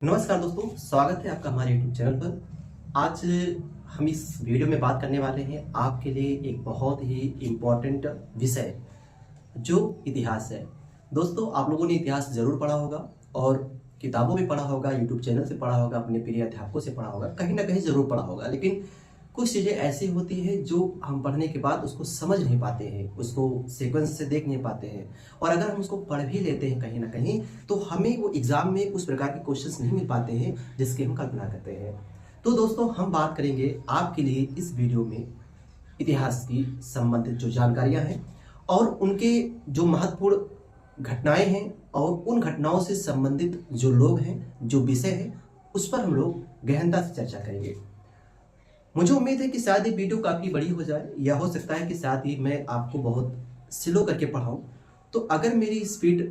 नमस्कार दोस्तों, स्वागत है आपका हमारे YouTube चैनल पर। आज हम इस वीडियो में बात करने वाले हैं आपके लिए एक बहुत ही इम्पोर्टेंट विषय जो इतिहास है। दोस्तों, आप लोगों ने इतिहास ज़रूर पढ़ा होगा और किताबों में पढ़ा होगा, YouTube चैनल से पढ़ा होगा, अपने प्रिय अध्यापकों से पढ़ा होगा, कहीं ना कहीं ज़रूर पढ़ा होगा। लेकिन कुछ चीज़ें ऐसी होती हैं जो हम पढ़ने के बाद उसको समझ नहीं पाते हैं, उसको सीक्वेंस से देख नहीं पाते हैं, और अगर हम उसको पढ़ भी लेते हैं कहीं ना कहीं तो हमें वो एग्ज़ाम में उस प्रकार के क्वेश्चंस नहीं मिल पाते हैं जिसकी हम कल्पना करते हैं। तो दोस्तों, हम बात करेंगे आपके लिए इस वीडियो में इतिहास की संबंधित जो जानकारियाँ हैं और उनके जो महत्वपूर्ण घटनाएँ हैं और उन घटनाओं से संबंधित जो लोग हैं, जो विषय है, उस पर हम लोग गहनता से चर्चा करेंगे। मुझे उम्मीद है कि शायद ये वीडियो काफ़ी बड़ी हो जाए, या हो सकता है कि शायद ही मैं आपको बहुत स्लो करके पढ़ाऊँ। तो अगर मेरी स्पीड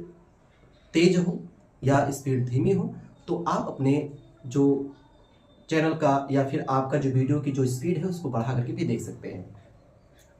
तेज हो या स्पीड धीमी हो तो आप अपने जो चैनल का या फिर आपका जो वीडियो की जो स्पीड है उसको बढ़ा करके भी देख सकते हैं।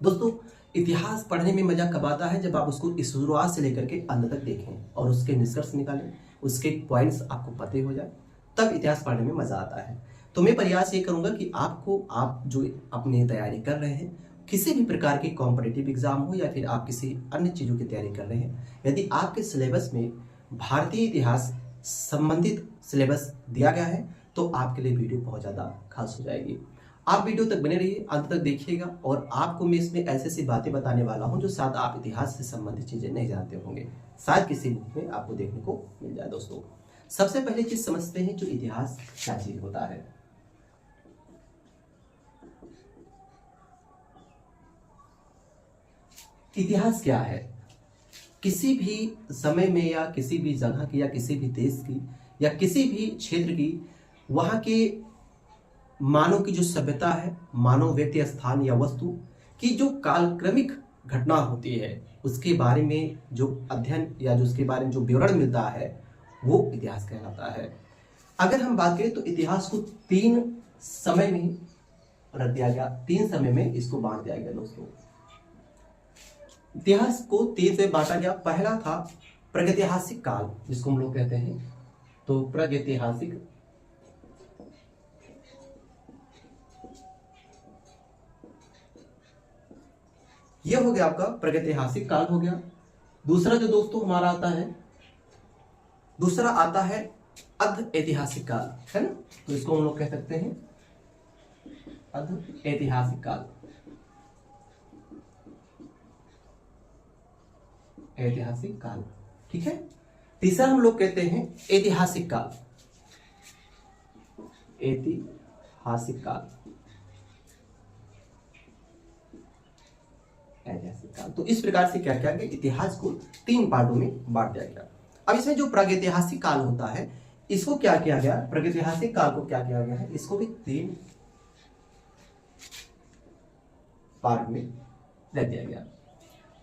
दोस्तों, इतिहास पढ़ने में मज़ा कब आता है? जब आप उसको शुरुआत से लेकर के अंत तक देखें और उसके निष्कर्ष निकालें, उसके पॉइंट्स आपको पते हो जाए, तब इतिहास पढ़ने में मज़ा आता है। तो मैं प्रयास ये करूंगा कि आप जो अपनी तैयारी कर रहे हैं, किसी भी प्रकार की कॉम्पिटिटिव एग्जाम हो या फिर आप किसी अन्य चीज़ों की तैयारी कर रहे हैं, यदि आपके सिलेबस में भारतीय इतिहास संबंधित सिलेबस दिया गया है तो आपके लिए वीडियो बहुत ज़्यादा खास हो जाएगी। आप वीडियो तक बने रहिए, अंत तक देखिएगा, और आपको मैं इसमें ऐसी ऐसी बातें बताने वाला हूं जो शायद आप इतिहास से संबंधित चीज़ें नहीं जानते होंगे, शायद किसी बुक में आपको देखने को मिल जाए। दोस्तों, सबसे पहले चीज़ समझते हैं जो इतिहास क्या चीज़ होता है। इतिहास क्या है? किसी भी समय में या किसी भी जगह की या किसी भी देश की या किसी भी क्षेत्र की, वहाँ के मानव की जो सभ्यता है, मानव व्यक्ति, स्थान या वस्तु की जो कालक्रमिक घटना होती है, उसके बारे में जो अध्ययन या जो उसके बारे में जो विवरण मिलता है वो इतिहास कहलाता है। अगर हम बात करें तो इतिहास को तीन समय में रख दिया गया, तीन समय में इसको बांट दिया गया। दोस्तों, इतिहास को तीन से बांटा गया। पहला था प्रागैतिहासिक काल, जिसको हम लोग कहते हैं, तो प्रागैतिहासिक, यह हो गया आपका प्रागैतिहासिक काल हो गया। दूसरा जो दोस्तों हमारा आता है, दूसरा आता है अर्ध ऐतिहासिक काल, है ना? तो इसको हम लोग कह सकते हैं अर्ध ऐतिहासिक काल, ऐतिहासिक काल, ठीक है। तीसरा हम लोग कहते हैं ऐतिहासिक काल, ऐतिहासिक काल, ऐतिहासिक काल। तो इस प्रकार से क्या किया गया, इतिहास को तीन पार्टों में बांट दिया गया। अब इसमें जो प्रागैतिहासिक काल होता है, इसको क्या किया गया, प्रागैतिहासिक काल को क्या किया गया है, इसको भी तीन पार्ट में रख दिया गया।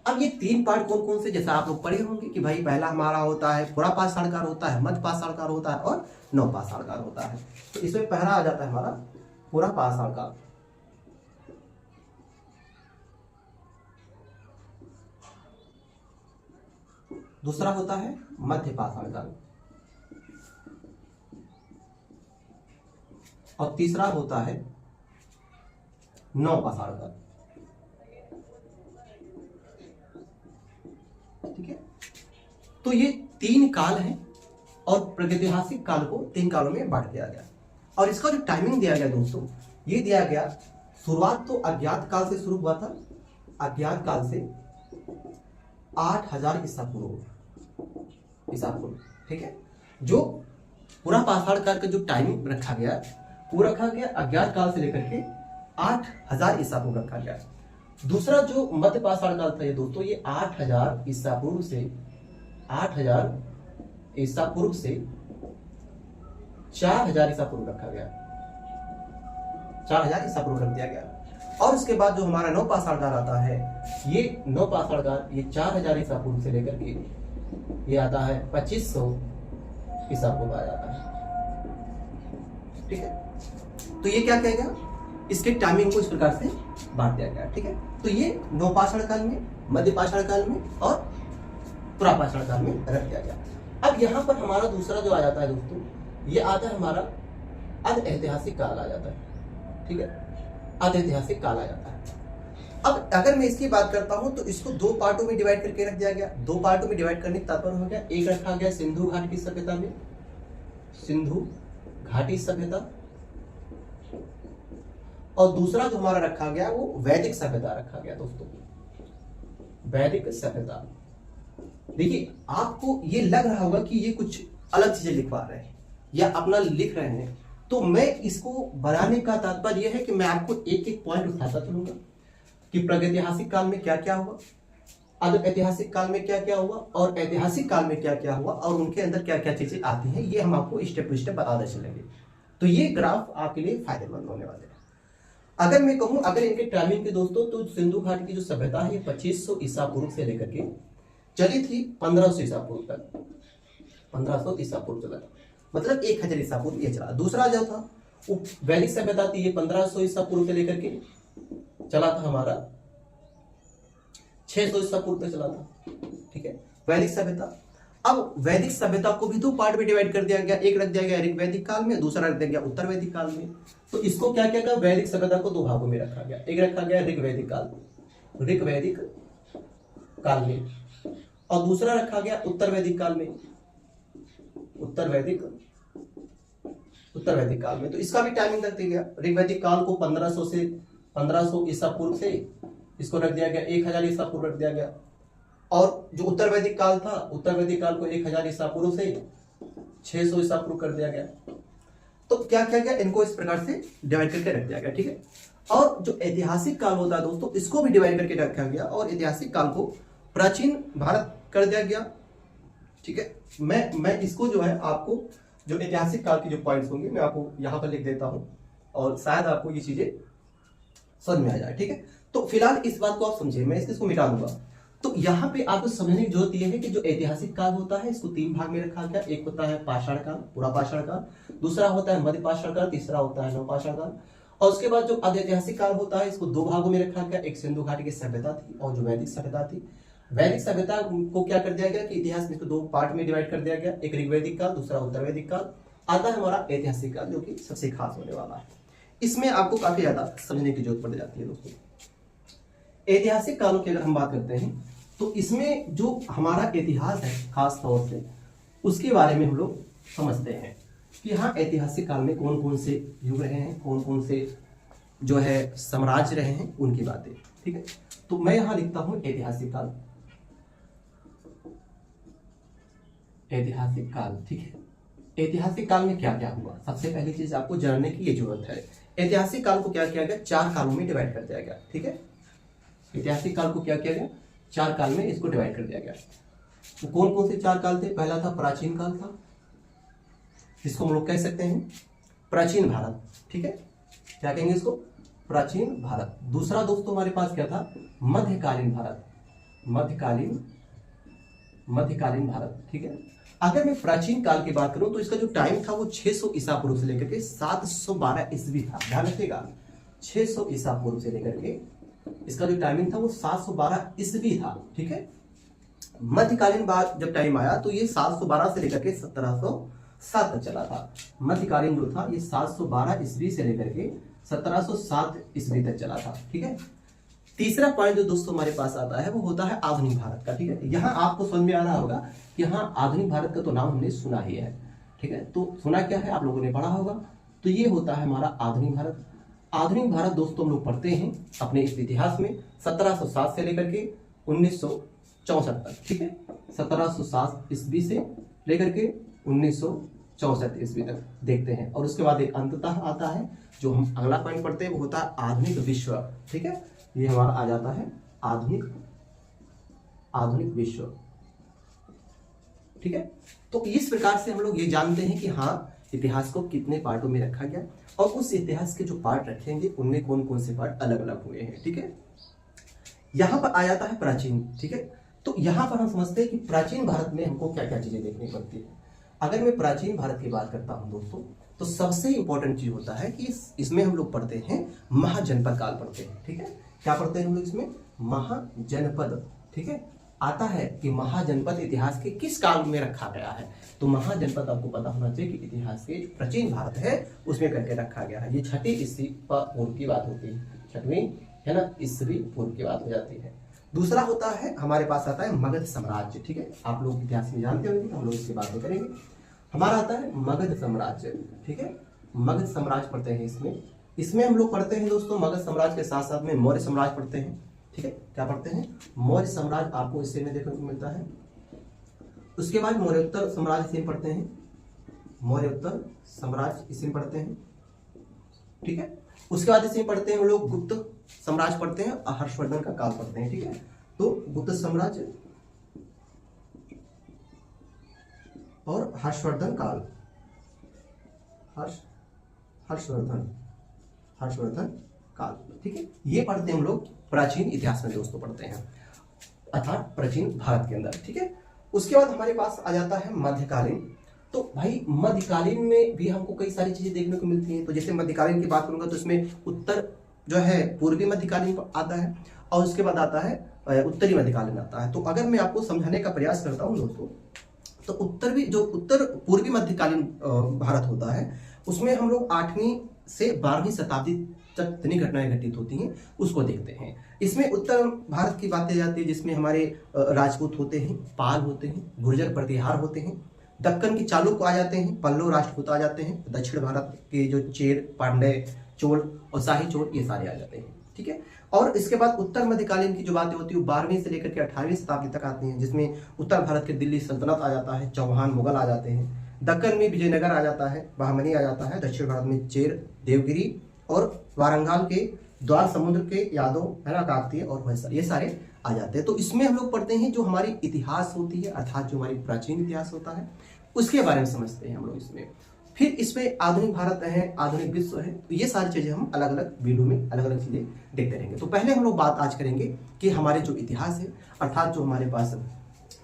अब ये तीन पार्ट कौन कौन से, जैसा आप लोग पढ़े होंगे कि भाई पहला हमारा होता है पूरा पाषाण काल होता है, मध्य पाषाण काल होता है और नव पाषाण काल होता है। तो इसमें पहला आ जाता है हमारा पूरा पाषाण काल, दूसरा होता है मध्य पाषाण काल, और तीसरा होता है नव पाषाण काल, ठीक है। तो ये तीन काल हैं और प्रागैतिहासिक काल को तीन कालों में बांट दिया गया। और इसका जो टाइमिंग दिया गया दोस्तों, ये दिया गया, शुरुआत तो अज्ञात काल से शुरू हुआ था, अज्ञात काल से 8000 ईसा पूर्व, ठीक है। जो पूरा पाषाण काल का जो टाइमिंग रखा गया, वो रखा गया अज्ञात काल से लेकर के 8000 ईसा पूर्व रखा गया। दूसरा जो मध्य पाषाण काल था ये दोस्तों, ये 8000 ईसा पूर्व से 8000 ईसा पूर्व से 4000 ईसा पूर्व रखा गया, 4000 ईसा पूर्व रख दिया गया। और उसके बाद जो हमारा नव पाषाण काल आता है, ये नव पाषाण काल ये 4000 ईसा पूर्व से लेकर के ये आता है 2500 ईसा पूर्व आ जाता है, ठीक है। तो ये क्या कहेगा, इसके टाइमिंग को इस प्रकार से बांट दिया गया, ठीक है। तो ये नव पाषाण काल में, मध्य पाषाण काल में और पुरा पाषाण काल में रख दिया गया। अब यहाँ पर हमारा दूसरा जो आ जाता है दोस्तों, ये आता है हमारा अर्ध ऐतिहासिक काल आ जाता है, ठीक है, अर्ध ऐतिहासिक काल आ जाता है। अब अगर मैं इसकी बात करता हूं तो इसको दो पार्टों में डिवाइड करके रख दिया गया। दो पार्टों में डिवाइड करने का तात्पर्य हो गया, एक रखा गया सिंधु घाटी की सभ्यता में, सिंधु घाटी सभ्यता, और दूसरा जो हमारा रखा गया वो वैदिक सभ्यता रखा गया दोस्तों, वैदिक सभ्यता। देखिए आपको ये लग रहा होगा कि ये कुछ अलग चीजें लिखवा रहे हैं या अपना लिख रहे हैं, तो मैं इसको बनाने का तात्पर्य यह है कि मैं आपको एक एक पॉइंट उठाता चलूंगा कि प्रागैतिहासिक काल में क्या क्या हुआ, अर्ध ऐतिहासिक काल में क्या क्या हुआ, और ऐतिहासिक काल में क्या क्या हुआ, और उनके अंदर क्या क्या चीजें आती हैं, ये हम आपको स्टेप टू स्टेप बताते चलेंगे। तो ये ग्राफ आपके लिए फायदेमंद होने वाले हैं। अगर मैं कहूं, अगर इनके टाइमिंग के दोस्तों, तो सिंधु घाटी की जो सभ्यता है ये 2500 ईसा पूर्व से लेकर के चली थी 1500 ईसा पूर्व तक, 1500 ईसा पूर्व चला, मतलब 1000 ईसा पूर्व ये चला। दूसरा जो था वो वैदिक सभ्यता थी, ये 1500 ईसा पूर्व से लेकर के चला था हमारा 600 ईसा पूर्व तक चला था, ठीक है, वैदिक सभ्यता। अब वैदिक सभ्यता को भी दो पार्ट में डिवाइड कर दिया गया, एक रख दिया गया ऋग वैदिक काल में, दूसरा रख दिया गया उत्तर वैदिक काल में। तो इसको क्या क्या गया, वैदिक सभ्यता को दो भागों में रखा गया, एक रखा गया ऋग वैदिक काल, ऋग वैदिक काल में, और दूसरा रखा गया उत्तर वैदिक काल में, उत्तर वैदिक काल में। तो इसका भी टाइमिंग रख दिया गया, ऋग वैदिक काल को 1500 ईसा पूर्व से इसको रख दिया गया 1000 ईसा पूर्व रख दिया गया, और जो उत्तर वैदिक काल था, उत्तर वैदिक काल को 1000 ईसा पूर्व से 600 ईसा पूर्व कर दिया गया। तो क्या क्या गया, इनको इस प्रकार से डिवाइड करके रख दिया गया, ठीक है। और जो ऐतिहासिक काल होता है दोस्तों, इसको भी डिवाइड करके रखा गया, और ऐतिहासिक काल को प्राचीन भारत कर दिया गया, ठीक है। मैं इसको जो है आपको जो ऐतिहासिक काल के जो पॉइंट्स होंगे मैं आपको यहाँ पर लिख देता हूँ, और शायद आपको ये चीजें समझ में आ जाए, ठीक है। तो फिलहाल इस बात को आप समझिए, मैं इसको मिटा दूंगा। तो यहाँ पे आपको समझने की जरूरत यह है कि जो ऐतिहासिक काल होता है इसको तीन भाग में रखा गया, एक होता है पाषाण काल, पूरा पाषाण काल, दूसरा होता है मध्य पाषाण काल, तीसरा होता है नवपाषाण काल, और उसके बाद जो ऐतिहासिक काल होता है इसको दो भागों में रखा गया, एक सिंधु घाटी की सभ्यता थी और जो वैदिक सभ्यता थी। वैदिक सभ्यता को क्या कर दिया गया कि इतिहास में इसको दो पार्ट में डिवाइड कर दिया गया, एक ऋग्वैदिक काल, दूसरा उत्तर वैदिक काल। आता है हमारा ऐतिहासिक काल, जो कि सबसे खास होने वाला है। इसमें आपको काफी ज्यादा समझने की जरूरत पड़ जाती है दोस्तों। ऐतिहासिक कालों की अगर हम बात करते हैं तो इसमें जो हमारा इतिहास है खास तौर से उसके बारे में हम लोग समझते हैं कि हाँ ऐतिहासिक काल में कौन कौन से युग रहे हैं, कौन कौन से जो है साम्राज्य रहे हैं, उनकी बातें, ठीक है। तो मैं यहां लिखता हूं ऐतिहासिक काल, ऐतिहासिक काल, ठीक है। ऐतिहासिक काल में क्या क्या हुआ, सबसे पहली चीज आपको जानने की ये जरूरत है। ऐतिहासिक काल को क्या किया गया, चार कालों में डिवाइड कर दिया गया, ठीक है। ऐतिहासिक काल को क्या किया गया, चार काल में इसको डिवाइड कर दिया गया। तो कौन कौन से चार काल थे, पहला था प्राचीन काल था, इसको हम लोग कह सकते हैं प्राचीन भारत, ठीक है, क्या कहेंगे इसको, प्राचीन भारत। दूसरा दोस्तों हमारे पास क्या था, मध्यकालीन भारत, मध्यकालीन भारत, ठीक है। अगर मैं प्राचीन काल की बात करूं तो इसका जो टाइम था वो 600 ईसा पूर्व से लेकर के 712 ईस्वी था, ध्यान रखिएगा, 600 ईसा पूर्व से लेकर के इसका जो टाइमिंग था वो 712 ईस्वी था, ठीक है। मध्यकालीन बाद जब टाइम आया तो ये 712 से लेकर के 1707 तक चला था। मध्यकालीन जो था ये 712 ईस्वी से लेकर के 1707 ईस्वी तक चला था, ठीक है। तीसरा पॉइंट जो दोस्तों हमारे पास आता है वो होता है आधुनिक भारत का, ठीक है। यहाँ आपको समझ में आ रहा होगा कि यहाँ आधुनिक भारत का तो नाम हमने सुना ही है, ठीक है। तो सुना क्या है, आप लोगों ने पढ़ा होगा। तो ये होता है हमारा आधुनिक भारत। आधुनिक भारत दोस्तों हम लोग पढ़ते हैं अपने इस इतिहास में 1707 से लेकर के 1964 तक, ठीक है। 1707 ईस्वी से लेकर के 1964 ईस्वी तक देखते हैं, और उसके बाद एक अंततः आता है जो हम अगला पॉइंट पढ़ते हैं वो होता है आधुनिक विश्व, ठीक है। ये हमारा आ जाता है आधुनिक विश्व, ठीक है। तो इस प्रकार से हम लोग ये जानते हैं कि हाँ इतिहास को कितने पार्टों में रखा गया, और उस इतिहास के जो पार्ट रखेंगे उनमें कौन कौन से पार्ट अलग अलग हुए हैं, ठीक है। यहां पर आ जाता है प्राचीन, ठीक है। तो यहां पर हम समझते हैं कि प्राचीन भारत में हमको क्या क्या चीजें देखनी पड़ती है। अगर मैं प्राचीन भारत की बात करता हूं दोस्तों, तो सबसे इंपॉर्टेंट चीज होता है कि इसमें हम लोग पढ़ते हैं महाजनपद काल पढ़ते हैं, ठीक है। क्या पढ़ते हैं हम लोग इसमें, महाजनपद, ठीक है। आता है कि महाजनपद इतिहास के किस काल में रखा गया है। तो महाजनपद आपको पता होना चाहिए कि इतिहास के प्राचीन भारत है उसमें करके रखा गया है। ये 6वीं ईस्वी पूर्व की बात होती है, 6वीं है ना ईस्वी पूर्व की बात हो जाती है। दूसरा होता है हमारे पास आता है मगध साम्राज्य। ठीक है, आप लोग इतिहास में जानते होंगे, हम लोग इसकी बात नहीं करेंगे। हमारा आता है मगध साम्राज्य। ठीक है, मगध साम्राज्य पढ़ते हैं इसमें हम लोग पढ़ते हैं दोस्तों मगध साम्राज्य के साथ साथ में मौर्य साम्राज्य पढ़ते हैं। ठीक है, क्या पढ़ते हैं? मौर्य साम्राज्य आपको इससे में देखने को मिलता है। उसके बाद मौर्योत्तर साम्राज्य इसे पढ़ते हैं, मौर्योत्तर साम्राज्य इसे पढ़ते हैं। ठीक है, उसके बाद इसे पढ़ते हैं हम लोग गुप्त साम्राज्य पढ़ते हैं और हर्षवर्धन का काल पढ़ते हैं। ठीक है, तो गुप्त साम्राज्य और हर्षवर्धन काल, हर्षवर्धन काल। ठीक है, ये पढ़ते हैं हम लोग प्राचीन इतिहास में दोस्तों पढ़ते हैं, अर्थात प्राचीन भारत के अंदर। ठीक है, उसके बाद हमारे पास आ जाता है मध्यकालीन। तो भाई मध्यकालीन में भी हमको कई सारी चीजें देखने को मिलती हैं। तो जैसे मध्यकालीन की बात करूंगा तो इसमें उत्तर जो है पूर्वी मध्यकालीन आता है और उसके बाद आता है उत्तरी मध्यकालीन आता है। तो अगर मैं आपको समझाने का प्रयास करता हूँ दोस्तों, तो उत्तर पूर्वी मध्यकालीन भारत होता है, उसमें हम लोग 8वीं से 12वीं शताब्दी तक कितनी घटनाएं घटित होती हैं उसको देखते हैं। इसमें उत्तर भारत की बातें जाती है जिसमें हमारे राजपूत होते हैं, पाल होते हैं, गुर्जर प्रतिहार होते हैं, दक्कन की चालुक्य आ जाते हैं, पल्लव राष्ट्रकूट आ जाते हैं, दक्षिण भारत के जो चेर, पांड्य, चोल और शाही चोल ये सारे आ जाते हैं। ठीक है, और इसके बाद उत्तर मध्यकालीन की जो बातें होती है वो 12वीं से लेकर के 18वीं शताब्दी तक आती हैं, जिसमें उत्तर भारत के दिल्ली सल्तनत आ जाता है, चौहान मुगल आ जाते हैं, दक्कन में विजयनगर आ जाता है, बहमनी आ जाता है, दक्षिण भारत में चेर, देवगिरी और वारंगल के द्वार समुद्र के यादव है ना, काकतीय और ये सारे आ जाते हैं। तो इसमें हम लोग पढ़ते हैं जो हमारी इतिहास होती है, अर्थात जो हमारी प्राचीन इतिहास होता है उसके बारे में समझते हैं हम लोग इसमें। फिर इसमें आधुनिक भारत है, आधुनिक विश्व है, तो ये सारी चीजें हम अलग अलग वीडियो में अलग अलग चीजें देखते रहेंगे। तो पहले हम लोग बात आज करेंगे कि हमारे जो इतिहास है, अर्थात जो हमारे पास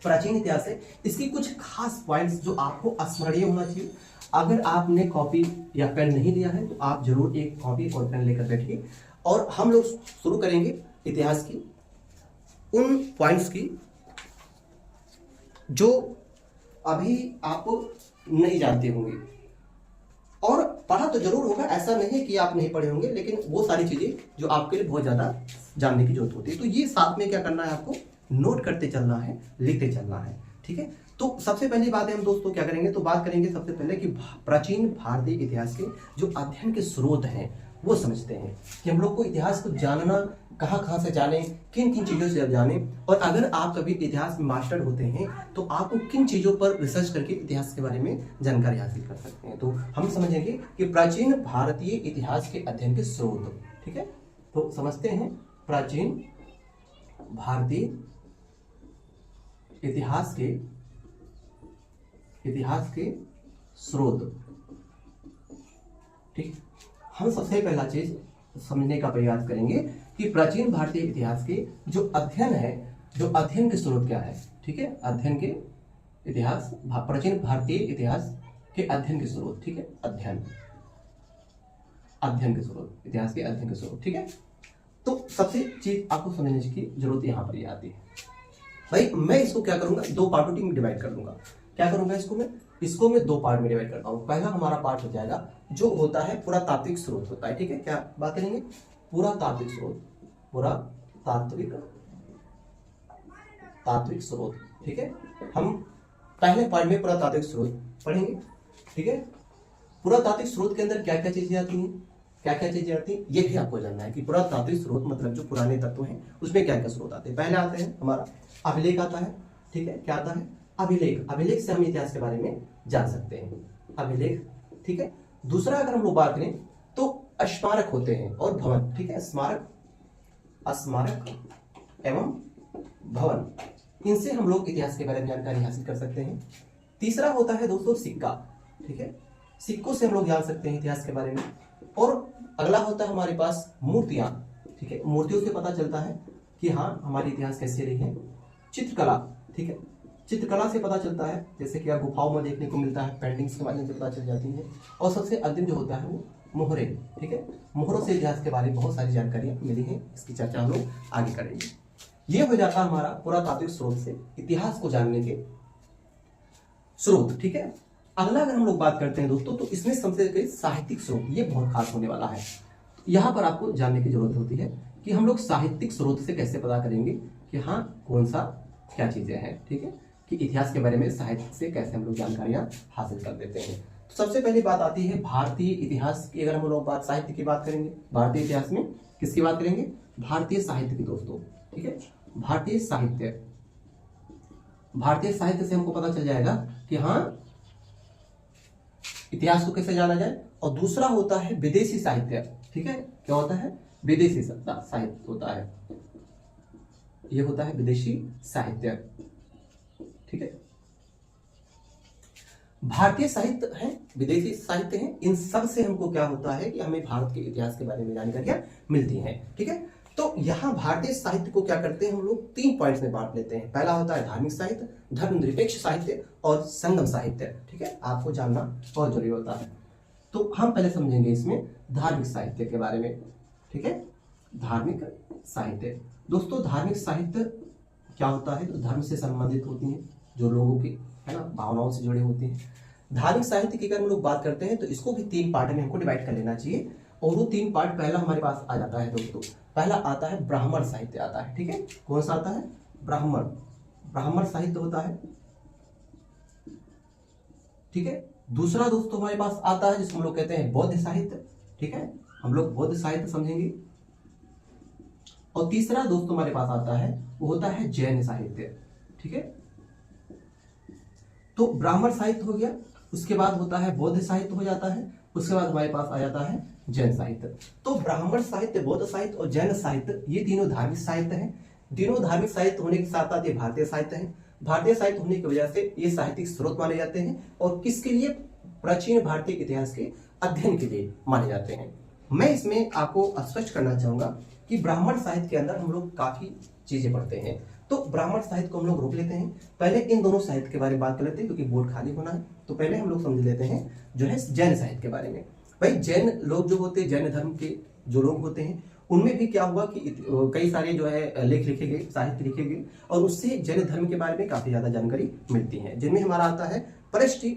प्राचीन इतिहास है, इसकी कुछ खास पॉइंट्स जो आपको स्मरणीय होना चाहिए। अगर आपने कॉपी या पेन नहीं लिया है तो आप जरूर एक कॉपी और पेन लेकर बैठिए और हम लोग शुरू करेंगे इतिहास की उन पॉइंट्स की जो अभी आप नहीं जानते होंगे, और पढ़ा तो जरूर होगा, ऐसा नहीं है कि आप नहीं पढ़े होंगे, लेकिन वो सारी चीजें जो आपके लिए बहुत ज्यादा जानने की जरूरत होती है। तो ये साथ में क्या करना है, आपको नोट करते चलना है, लिखते चलना है। ठीक है, तो सबसे पहली बात है हम दोस्तों क्या करेंगे, तो बात करेंगे सबसे पहले कि प्राचीन भारतीय इतिहास के जो अध्ययन के स्रोत हैं वो समझते हैं कि हम लोग को इतिहास को जानना कहाँ से जाने, किन किन चीजों से जाने, और अगर आप कभी इतिहास में मास्टर होते हैं तो आपको किन चीजों पर रिसर्च करके इतिहास के बारे में जानकारी हासिल कर सकते हैं। तो हम समझेंगे कि प्राचीन भारतीय इतिहास के अध्ययन के स्रोत। ठीक है, तो समझते हैं प्राचीन भारतीय इतिहास के स्रोत। ठीक, हम सबसे पहला चीज समझने का प्रयास करेंगे कि प्राचीन भारतीय इतिहास के जो अध्ययन है, जो अध्ययन के स्रोत क्या है। ठीक है, अध्ययन के इतिहास, प्राचीन भारतीय इतिहास के अध्ययन के स्रोत। ठीक है, अध्ययन के स्रोत, इतिहास के अध्ययन के स्रोत। ठीक है, तो सबसे चीज आपको समझने की जरूरत यहाँ पर ये आती है। भाई मैं इसको क्या करूंगा, दो पार्टों में डिवाइड कर दूंगा। क्या करूंगा, इसको मैं दो पार्ट में डिवाइड करता हूँ। पहला हमारा पार्ट हो जाएगा जो होता है पुरातात्विक स्रोत होता है। ठीक है, क्या बात करेंगे, पुरातात्विक स्रोत, तात्विक स्रोत। ठीक है, हम पहले पार्ट में पुरातात्विक स्रोत पढ़ेंगे। ठीक है, पुरातात्विक स्रोत के अंदर क्या क्या चीजें आती हैं, ये भी आपको जानना है कि पुरातात्विक स्रोत मतलब जो पुराने तत्व हैं उसमें क्या क्या स्रोत आते हैं। पहले आते हैं हमारा अभिलेख आता है। ठीक है, क्या आता है, अभिलेख से हम इतिहास के बारे में जान सकते हैं, अभिलेख। ठीक है, दूसरा अगर हम लोग बात करें तो स्मारक होते हैं और भवन। ठीक है, स्मारक एवं भवन, इनसे हम लोग इतिहास के बारे में जानकारी हासिल कर सकते हैं। तीसरा होता है दोस्तों सिक्का। ठीक है, सिक्कों से हम लोग जान सकते हैं इतिहास के बारे में। और अगला होता है हमारे पास मूर्तियां। ठीक है, मूर्तियों से पता चलता है कि हाँ हमारी इतिहास कैसे रही है। चित्रकला, ठीक है, चित्रकला से पता चलता है, जैसे कि आप गुफाओं में देखने को मिलता है, पेंटिंग्स के माध्यम से पता चल जाती है। और सबसे अंतिम जो होता है वो मोहरे। ठीक है, मोहरों से इतिहास के बारे में बहुत सारी जानकारियां मिली हैं, इसकी चर्चा हम लोग आगे करेंगे। ये हो जाता हमारा पुरातात्विक स्रोत से इतिहास को जानने के स्रोत। ठीक है, अगला अगर हम लोग बात करते हैं दोस्तों, तो इसमें सबसे साहित्यिक स्रोत, ये बहुत खास होने वाला है। यहाँ पर आपको जानने की जरूरत होती है कि हम लोग साहित्यिक स्रोत से कैसे पता करेंगे कि हाँ कौन सा क्या चीजें हैं। ठीक है, कि इतिहास के बारे में साहित्य से कैसे हम लोग जानकारियां हासिल कर लेते हैं। तो सबसे पहली बात आती है भारतीय इतिहास की। अगर हम लोग बात साहित्य की बात करेंगे, भारतीय इतिहास में किसकी बात करेंगे? भारतीय साहित्य की दोस्तों। ठीक है, भारतीय साहित्य, भारतीय साहित्य से हमको पता चल जाएगा कि हाँ इतिहास को कैसे जाना जाए। और दूसरा होता है विदेशी साहित्य। ठीक है, क्या होता है? विदेशी साहित्य होता है, ये होता है विदेशी साहित्य। ठीक है, भारतीय साहित्य है, विदेशी साहित्य है, इन सब से हमको क्या होता है कि हमें भारत के इतिहास के बारे में जानकारियां मिलती हैं। ठीक है, तो यहाँ भारतीय साहित्य को क्या करते हैं हम लोग? 3 पॉइंट्स में बांट लेते हैं। पहला होता है धार्मिक साहित्य, धर्मनिरपेक्ष साहित्य और संगम साहित्य। ठीक है, आपको जानना बहुत जरूरी होता है। तो हम पहले समझेंगे इसमें धार्मिक साहित्य के बारे में। ठीक है, धार्मिक साहित्य दोस्तों, धार्मिक साहित्य क्या होता है? तो धर्म से संबंधित होती है, जो लोगों की है ना भावनाओं से जुड़े होते हैं। धार्मिक साहित्य की अगर हम लोग बात करते हैं तो इसको भी 3 पार्ट में हमको डिवाइड कर लेना चाहिए। और वो 3 पार्ट पहला हमारे पास आ जाता है दोस्तों। पहला आता है ब्राह्मण साहित्य आता है। ठीक है, कौन सा आता है? ब्राह्मण साहित्य होता है। ठीक है, दूसरा दोस्तों हमारे पास आता है जिसको हम लोग कहते हैं बौद्ध साहित्य। ठीक है, हम लोग बौद्ध साहित्य समझेंगे। और तीसरा दोस्तों हमारे पास आता है वो होता है जैन साहित्य। ठीक है, तो ब्राह्मण साहित्य हो गया, उसके बाद होता है बौद्ध साहित्य हो जाता है, उसके बाद हमारे पास आ जाता है जैन साहित्य। तो ब्राह्मण साहित्य, बौद्ध साहित्य और जैन साहित्य, ये तीनों धार्मिक साहित्य हैं। तीनों धार्मिक साहित्य होने के साथ साथ ये भारतीय साहित्य है। भारतीय साहित्य होने की वजह से ये साहित्यिक स्रोत माने जाते हैं और किसके लिए? प्राचीन भारतीय इतिहास के अध्ययन के लिए माने जाते हैं। मैं इसमें आपको स्पष्ट करना चाहूंगा कि ब्राह्मण साहित्य के अंदर हम लोग काफी चीजें पढ़ते हैं। तो ब्राह्मण साहित्य को हम लोग रोक लेते हैं। पहले इन दोनों साहित्य के बारे में बात कर लेते हैं क्योंकि बोर्ड खाली होना है। तो पहले हम लोग समझ लेते हैं जो है जैन साहित्य के बारे में। भाई जैन लोग जो होते हैं, जैन धर्म के जो लोग होते हैं, उनमें भी क्या हुआ कि कई सारे जो है लेख लिखे गए, साहित्य लिखे गए और उससे जैन धर्म के बारे में काफी ज्यादा जानकारी मिलती है, जिनमें हमारा आता है परष्टि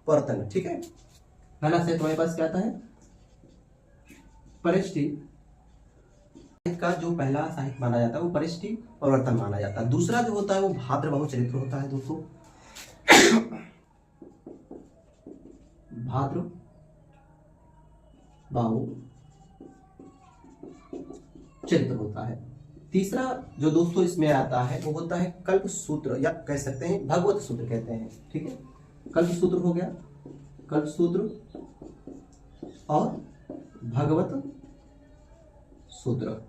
वर्तन। ठीक है, पहला साहित्य हमारे पास क्या आता है? परष्टि का जो पहला साहित्य माना जाता है वो परिष्टि और वर्तन माना जाता है। दूसरा जो होता है वो भाद्रबाहु चरित्र होता है दोस्तों। भाद्रबाहु चरित्र होता है। तीसरा जो दोस्तों इसमें आता है वो होता है कल्प सूत्र, या कह सकते हैं भगवत सूत्र कहते हैं। ठीक है, कल्प सूत्र हो गया, कल्प सूत्र और भगवत सूत्र।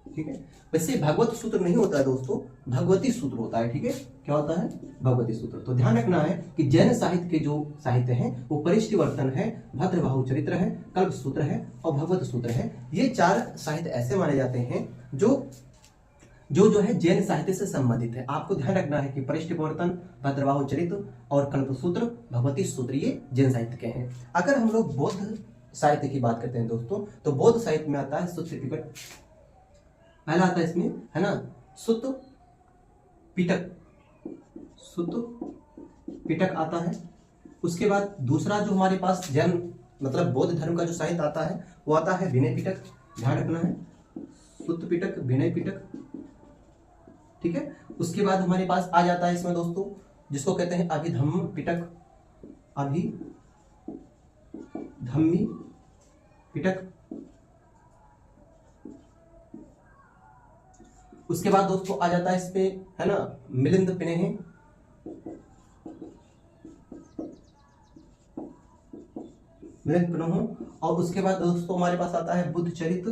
ठीक है, वैसे भगवत सूत्र नहीं होता है दोस्तों, भगवती सूत्र होता है। ठीक है, क्या होता है? भगवती सूत्र। तो ध्यान रखना है कि जैन साहित्य के जो साहित्य हैं वो परिष्टि वर्तन है, भद्रबाहु चरित्र है, कल्प सूत्र है और भगवत सूत्र है। ये 4 साहित्य ऐसे माने जाते हैं जो है जैन साहित्य से संबंधित है। आपको ध्यान रखना है कि परिष्टि वर्तन, भद्रबाहु चरित्र और कल्प सूत्र, भगवती सूत्र ये जैन साहित्य के हैं। अगर हम लोग बौद्ध साहित्य की बात करते हैं दोस्तों, तो बौद्ध साहित्य में आता है सुत्त पिटक। पहला आता है इसमें है ना सुत्त पिटक, सुत्त पिटक आता है। उसके बाद दूसरा जो हमारे पास जैन मतलब बौद्ध धर्म का जो साहित्य आता है वो आता है विनय पिटक। ध्यान रखना है, सुत्त पिटक, विनय पिटक। ठीक है, उसके बाद हमारे पास आ जाता है इसमें दोस्तों जिसको कहते हैं अभिधम्म पिटक, अभिधम्मी पिटक। उसके बाद दोस्तों आ जाता है इसपे है ना मिलिंद पिनेह, मिलिंद पिनेह। और उसके बाद दोस्तों हमारे पास आता है बुद्ध चरित्र,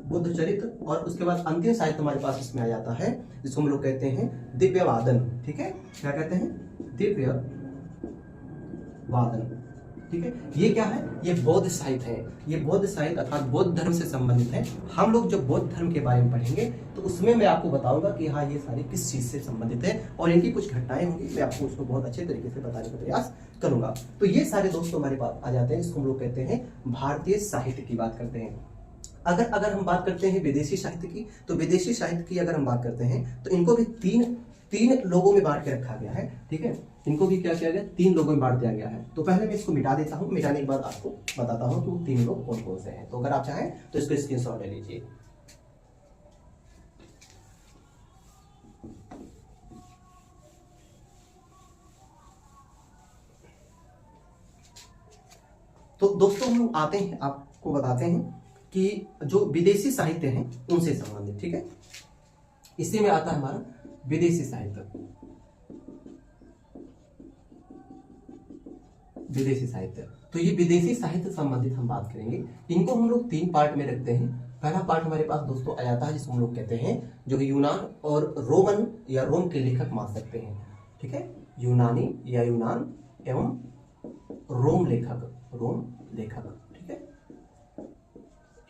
बुद्ध चरित्र। और उसके बाद अंतिम साहित्य हमारे पास इसमें आ जाता है जिसको हम लोग कहते हैं दिव्य वादन। ठीक है, क्या कहते हैं? दिव्य वादन। ठीक है, ये क्या है? ये बौद्ध साहित्य है। ये बौद्ध साहित्य अर्थात बौद्ध धर्म से संबंधित है। हम लोग जब बौद्ध धर्म के बारे में पढ़ेंगे तो उसमें मैं आपको बताऊंगा कि हाँ ये सारे किस चीज से संबंधित है और इनकी कुछ घटनाएं होंगी, मैं आपको उसको बहुत अच्छे तरीके से बताने का प्रयास करूंगा। तो ये सारे दोस्तों हमारे पास आ जाते हैं, इसको हम लोग कहते हैं भारतीय साहित्य की बात करते हैं। अगर अगर हम बात करते हैं विदेशी साहित्य की, तो विदेशी साहित्य की अगर हम बात करते हैं तो इनको भी तीन तीन लोगों में बांट के रखा गया है, ठीक है। इनको भी क्या किया गया, तीन लोगों में बांट दिया गया है। तो पहले मैं इसको मिटा देता हूँ, मिटाने के बाद आपको बताता हूँ कि वो तीन लोग कौन कौन से हैं। तो अगर आप चाहें तो इसको स्क्रीनशॉट ले लीजिए। तो दोस्तों हम लोग आते हैं, आपको बताते हैं कि जो विदेशी साहित्य हैं उनसे संबंधित, ठीक है। इसी में आता है हमारा विदेशी साहित्य। विदेशी साहित्य, तो ये विदेशी साहित्य संबंधित हम बात करेंगे। इनको हम लोग तीन पार्ट में रखते हैं। पहला पार्ट हमारे पास दोस्तों आ जाता है जिसको हम लोग कहते हैं जो यूनान और रोमन या रोम के लेखक मान सकते हैं, ठीक है। यूनानी या यूनान एवं रोम लेखक, रोम लेखक, ठीक है।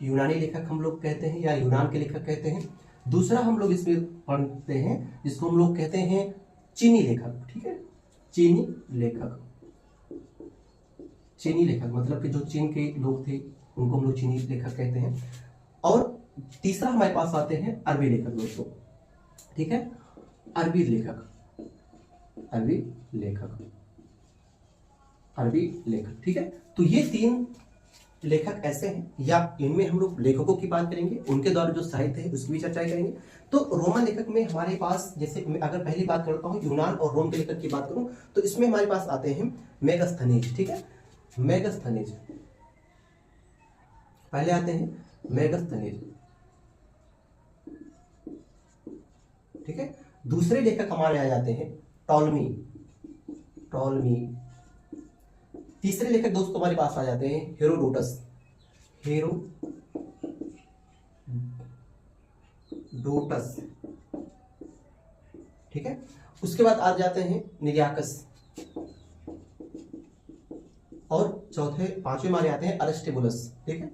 यूनानी लेखक हम लोग कहते हैं या यूनान के लेखक कहते हैं। दूसरा हम लोग इसमें पढ़ते हैं जिसको हम लोग कहते हैं चीनी लेखक, ठीक है। चीनी लेखक, चीनी लेखक मतलब कि जो चीन के लोग थे उनको हम लोग चीनी लेखक कहते हैं। और तीसरा हमारे पास आते हैं अरबी लेखक दोस्तों, ठीक है। अरबी लेखक, अरबी लेखक, अरबी लेखक, ठीक है। तो ये तीन लेखक ऐसे हैं, या इनमें हम लोग लेखकों की बात करेंगे, उनके द्वारा जो साहित्य है उसकी भी चर्चा करेंगे। तो रोमन लेखक में हमारे पास, जैसे मैं अगर पहली बात करता हूँ यूनान और रोम के लेखक की बात करूं, तो इसमें हमारे पास आते हैं मेगास्थनीज, ठीक है। मेगास्थनीज पहले आते हैं, मेगास्थनीज, ठीक है। दूसरे लेखक हमारे आ जाते हैं टॉलमी, टॉलमी। तीसरे लेखक दोस्तों हमारे पास आ जाते हैं हेरोडोटस, हेरोडोटस, ठीक है। उसके बाद आ जाते हैं निरियाकस, और चौथे पांचवें हमारे आते हैं अरिस्टोबुलस, ठीक है।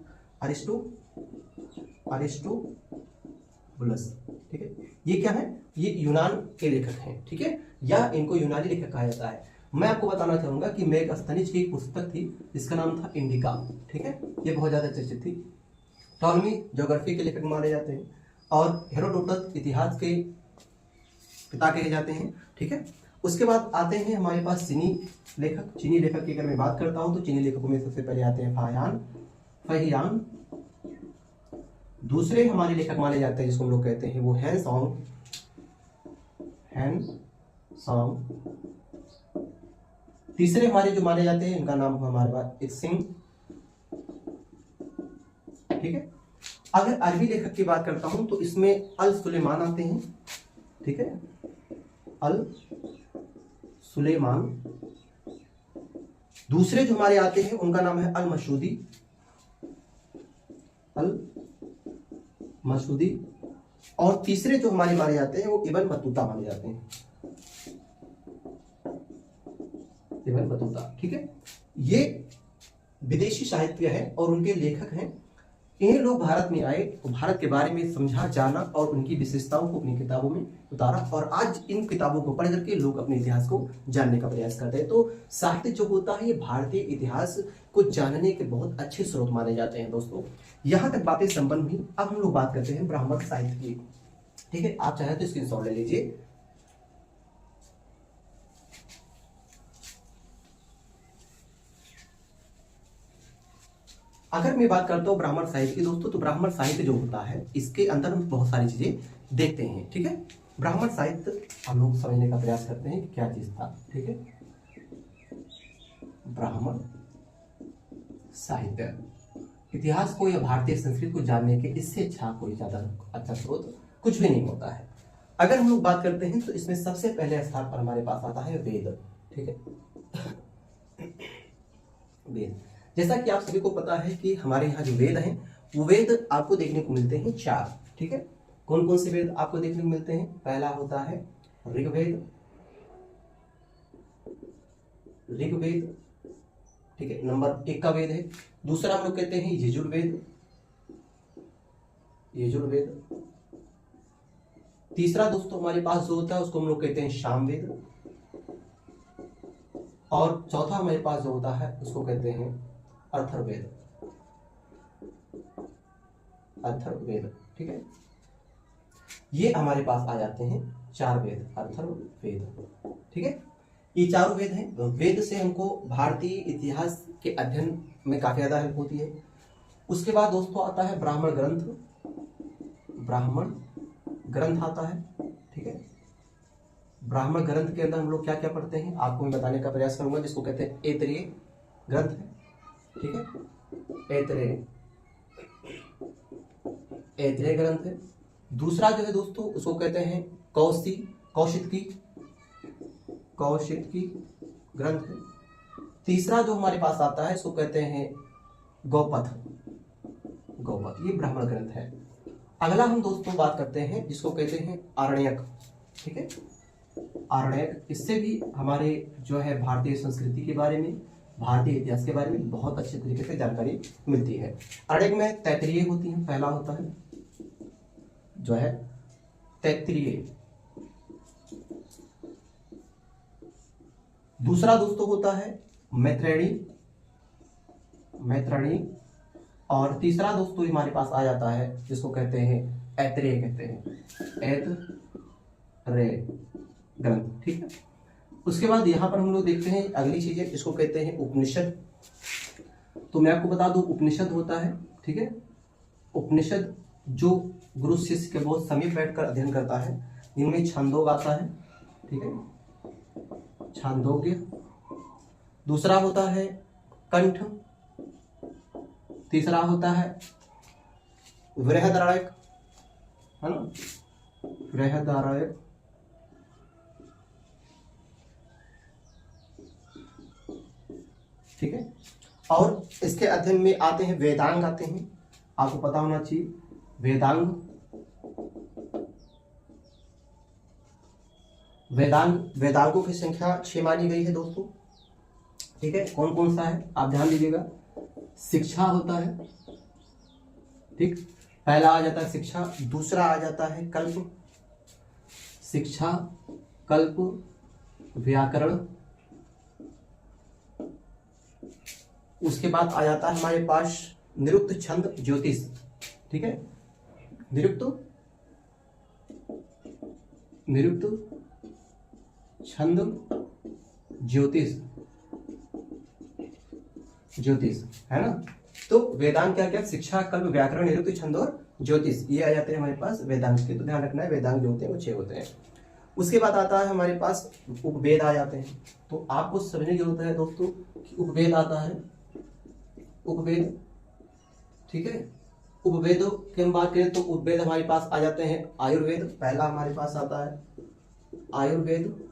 अरिस्टोबुलस, ठीक है। ये क्या है, ये यूनान के लेखक हैं, ठीक है, या इनको यूनानी लेखक कहा जाता है। मैं आपको बताना चाहूंगा कि मेगास्थनीज की एक पुस्तक थी जिसका नाम था इंडिका, ठीक है। ये बहुत ज्यादा चर्चित थी। टॉलमी ज्योग्राफी के लेखक माने जाते हैं, और हेरोडोटस इतिहास के पिता कहे जाते हैं, ठीक है। उसके बाद आते हैं हमारे पास चीनी लेखक। चीनी लेखक की अगर मैं बात करता हूं तो चीनी लेखकों में सबसे पहले आते हैं फहियान। दूसरे हमारे लेखक माने जाते हैं जिसको हम लोग कहते हैं वो हैन सॉन्ग। तीसरे हमारे जो माने जाते हैं इनका नाम हमारे पास इत्सिंग, ठीक है। अगर अरबी लेखक की बात करता हूं तो इसमें अल सुलेमान आते हैं, ठीक है, अल सुलेमान। दूसरे जो हमारे आते हैं उनका नाम है अल मसूदी। और तीसरे जो हमारे माने जाते हैं वो इब्न बतूता माने जाते हैं, इब्न बतूता, ठीक है। ये विदेशी साहित्य है और उनके लेखक हैं। इन लोग भारत में आए, भारत के बारे में समझा, जाना और उनकी विशेषताओं को अपनी किताबों में उतारा, और आज इन किताबों को पढ़ करके लोग अपने इतिहास को जानने का प्रयास करते हैं। तो साहित्य जो होता है ये भारतीय इतिहास को जानने के बहुत अच्छे स्रोत माने जाते हैं दोस्तों। यहाँ तक बातें संपन्न हुई। अब हम लोग बात करते हैं ब्राह्मण साहित्य की, ठीक है। आप चाहें तो स्क्रीनशॉट ले लीजिए। अगर मैं बात करता हूँ ब्राह्मण साहित्य की दोस्तों, तो ब्राह्मण साहित्य जो होता है इसके अंदर हम बहुत सारी चीजें देखते हैं, ठीक है। ब्राह्मण साहित्य हम लोग समझने का प्रयास करते हैं कि क्या चीज था, ठीक है। ब्राह्मण साहित्य इतिहास को या भारतीय संस्कृति को जानने के इससे अच्छा कोई ज्यादा अच्छा स्रोत कुछ भी नहीं होता है। अगर हम लोग बात करते हैं तो इसमें सबसे पहले स्थान पर हमारे पास आता है वेद, ठीक है। वेद, जैसा कि आप सभी को पता है कि हमारे यहाँ जो वेद हैं वो वेद आपको देखने को मिलते हैं चार, ठीक है। कौन कौन से वेद आपको देखने को मिलते हैं? पहला होता है ऋग्वेद, ठीक है, नंबर 1 का वेद है। दूसरा हम लोग कहते हैं यजुर्वेद। तीसरा दोस्तों हमारे पास जो होता है उसको हम लोग कहते हैं सामवेद, और चौथा हमारे पास जो होता है उसको कहते हैं अथर्ववेद। अथर्ववेद। ठीक है, ये हमारे पास आ जाते हैं 4 वेद, अथर्ववेद। ठीक है, ये 4 वेद हैं। वेद से हमको भारतीय इतिहास के अध्ययन में काफी ज्यादा हेल्प होती है। उसके बाद दोस्तों आता है ब्राह्मण ग्रंथ, ब्राह्मण ग्रंथ आता है। ठीक है, ब्राह्मण ग्रंथ के अंदर हम लोग क्या क्या पढ़ते हैं आपको मैं बताने का प्रयास करूंगा, जिसको कहते हैं ऐतरेय ग्रंथ है। ठीक है, ऐतरेय ग्रंथ है। दूसरा जो है दोस्तों उसको कहते हैं कौशिकी ग्रंथ है। तीसरा जो हमारे पास आता है उसको कहते हैं गौपथ, ये ब्राह्मण ग्रंथ है। अगला हम दोस्तों बात करते हैं जिसको कहते हैं आरण्यक। ठीक है, आरण्यक, इससे भी हमारे जो है भारतीय संस्कृति के बारे में, भारतीय इतिहास के बारे में बहुत अच्छे तरीके से जानकारी मिलती है। आरण्यक में तैत्तिरीय होती है, पहला होता है जो है तैत्तिरीय। दूसरा दोस्तों होता है मैत्रेयी, और तीसरा दोस्तों हमारे पास आ जाता है जिसको कहते हैं ऐतरेय, ऐतरेय ग्रंथ। ठीक है, उसके बाद यहाँ पर हम लोग देखते हैं अगली चीज है जिसको कहते हैं उपनिषद। तो मैं आपको बता दूं उपनिषद होता है, ठीक है, उपनिषद जो गुरु शिष्य के बहुत समीप बैठकर अध्ययन करता है, इनमें छंदोग आता है। ठीक है, छांदोग्य। दूसरा होता है कंठ, तीसरा होता है बृहदारण्यक, है ना, बृहदारण्यक। ठीक है, और इसके अध्ययन में आते हैं वेदांग आते हैं, आपको पता होना चाहिए वेदांगों की संख्या 6 मानी गई है दोस्तों। ठीक है, कौन कौन सा है आप ध्यान दीजिएगा। शिक्षा होता है, ठीक, पहला आ जाता है शिक्षा। दूसरा आ जाता है कल्प, शिक्षा, कल्प, व्याकरण। उसके बाद आ जाता है हमारे पास निरुक्त, छंद, ज्योतिष। ठीक है, निरुक्त, छंद, ज्योतिष, है ना। तो वेदांग क्या क्या, शिक्षा, कल्प, व्याकरण, निरुक्त, छंद और ज्योतिष, ये आ जाते हैं हमारे पास वेदांग के। तो ध्यान रखना है वेदांग जो होते हैं वो 6 होते हैं। उसके बाद आता है हमारे पास उपवेद आ जाते हैं। तो आपको समझने की जरूरत है दोस्तों कि उपवेद आता है, उपवेद। ठीक है, उपवेदों की हम बात करें तो उपवेद हमारे पास आ जाते हैं आयुर्वेद, पहला हमारे पास आता है आयुर्वेद।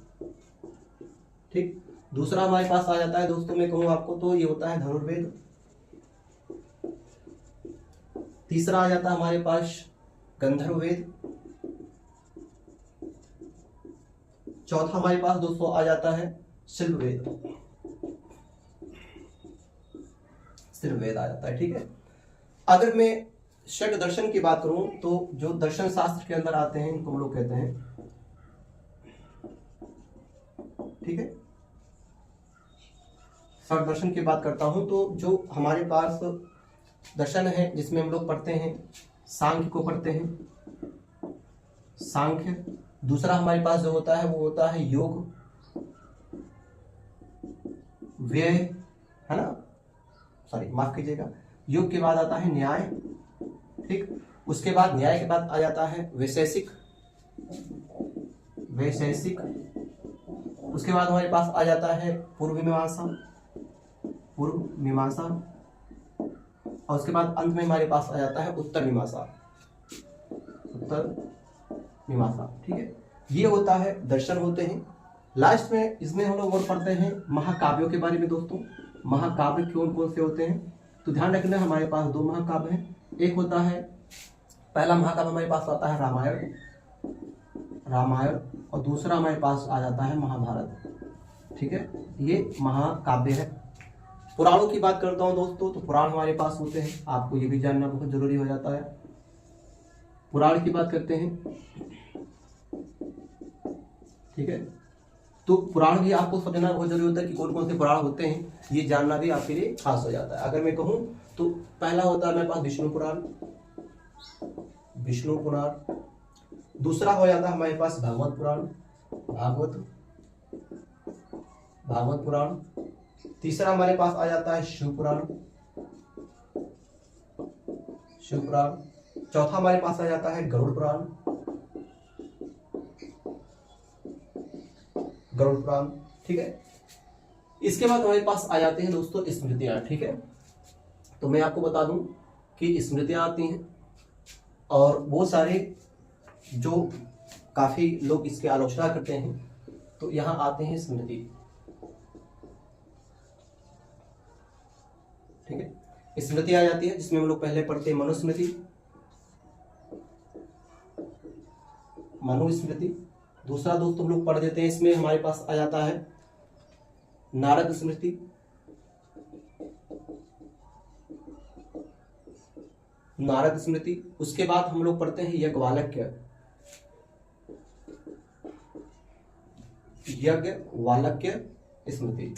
ठीक, दूसरा हमारे पास आ जाता है दोस्तों मैं कहूँ आपको तो ये होता है धनुर्वेद। तीसरा आ जाता है हमारे पास गंधर्ववेद। चौथा हमारे पास दोस्तों आ जाता है शिल्पवेद आ जाता है। ठीक है, अगर मैं षट दर्शन की बात करूं तो जो दर्शन शास्त्र के अंदर आते हैं इनको हम लोग कहते हैं, ठीक है, षट दर्शन की बात करता हूं तो जो हमारे पास दर्शन है जिसमें हम लोग पढ़ते हैं सांख्य को पढ़ते हैं, सांख्य। दूसरा हमारे पास जो होता है वो होता है योग, व्यय, है ना, सॉरी माफ कीजिएगा, योग के बाद आता है न्याय। ठीक, उसके बाद न्याय के बाद आ जाता है वैशेषिक। उसके बाद हमारे पास आ जाता है पूर्व मीमांसा, और उसके बाद अंत में हमारे पास आ जाता है उत्तर मीमांसा। ठीक है, ये होता है दर्शन होते हैं। लास्ट में इसमें हम लोग और पढ़ते हैं महाकाव्यों के बारे में दोस्तों। महाकाव्य कौन कौन से होते हैं तो ध्यान रखना, हमारे पास 2 महाकाव्य हैं। एक होता है, पहला महाकाव्य हमारे पास आता है रामायण, और दूसरा हमारे पास आ जाता है महाभारत। ठीक है, ये महाकाव्य है। पुराणों की बात करता हूं दोस्तों तो पुराण हमारे पास होते हैं, आपको ये भी जानना बहुत जरूरी हो जाता है। पुराण की बात करते हैं, ठीक है, तो पुराण भी आपको समझना बहुत जरूरी होता है कि कौन कौन से पुराण होते हैं, ये जानना भी आपके लिए खास हो जाता है। अगर मैं कहूँ तो पहला होता है मेरे पास विष्णु पुराण, विष्णु पुराण। दूसरा हो जाता है हमारे पास भागवत पुराण, भागवत पुराण। तीसरा हमारे पास आ जाता है शिव पुराण। चौथा हमारे पास आ जाता है गरुड़ पुराण। ठीक है। इसके बाद हमारे पास आ जाते हैं दोस्तों स्मृतियां। ठीक है, तो मैं आपको बता दूं कि स्मृतियां आती हैं और वो सारे जो काफी लोग इसकी आलोचना करते हैं, तो यहां आते हैं स्मृति। ठीक है, स्मृति आ जाती है जिसमें हम लोग पहले पढ़ते हैं मनुस्मृति, मनुस्मृति। दूसरा दोस्त हम लोग पढ़ देते हैं, इसमें हमारे पास आ जाता है नारद स्मृति, उसके बाद हम लोग पढ़ते हैं याज्ञवल्क्य स्मृति।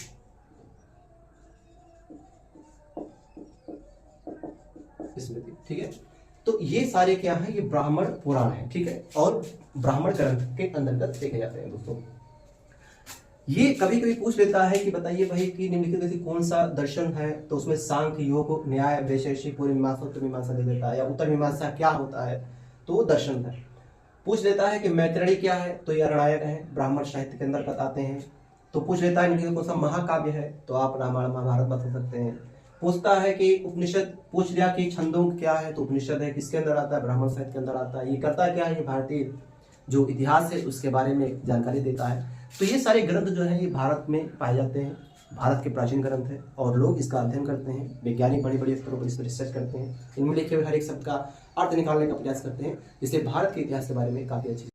ठीक है, तो ये सारे क्या है, ये ब्राह्मण पुराण है। ठीक है, और ब्राह्मण ग्रंथ के अंतर्गत देखे जाते हैं दोस्तों। ये कभी कभी पूछ लेता है कि बताइए भाई कि निम्नलिखित में से कौन सा दर्शन है, तो उसमें सांख्य, योग, न्याय, वैशेषिक, पूर्व मीमांसा, उत्तर मीमांसा दे देता है, या उत्तर मीमांसा क्या होता है, तो वो दर्शन है। पूछ लेता है कि मैत्रेयी क्या है, तो ये अरणायक है, ब्राह्मण साहित्य के अंदर बताते हैं। तो पूछ लेता है निम्नलिखित कौन सा महाकाव्य है, तो आप रामायण महाभारत बता सकते हैं। पूछता है कि उपनिषद, पूछ लिया कि छंदों क्या है, तो उपनिषद है, किसके अंदर आता है, ब्राह्मण साहित्य के अंदर आता है। ये करता क्या है, ये भारतीय जो इतिहास है उसके बारे में जानकारी देता है। तो ये सारे ग्रंथ जो है ये भारत में पाए जाते हैं, भारत के प्राचीन ग्रंथ है, और लोग इसका अध्ययन करते हैं, वैज्ञानिक बड़े बड़े स्तरों पर इस पर रिसर्च करते हैं, इनमें लिखे हुए हर एक शब्द का अर्थ निकालने का प्रयास करते हैं, इसलिए भारत के इतिहास के बारे में काफी अच्छी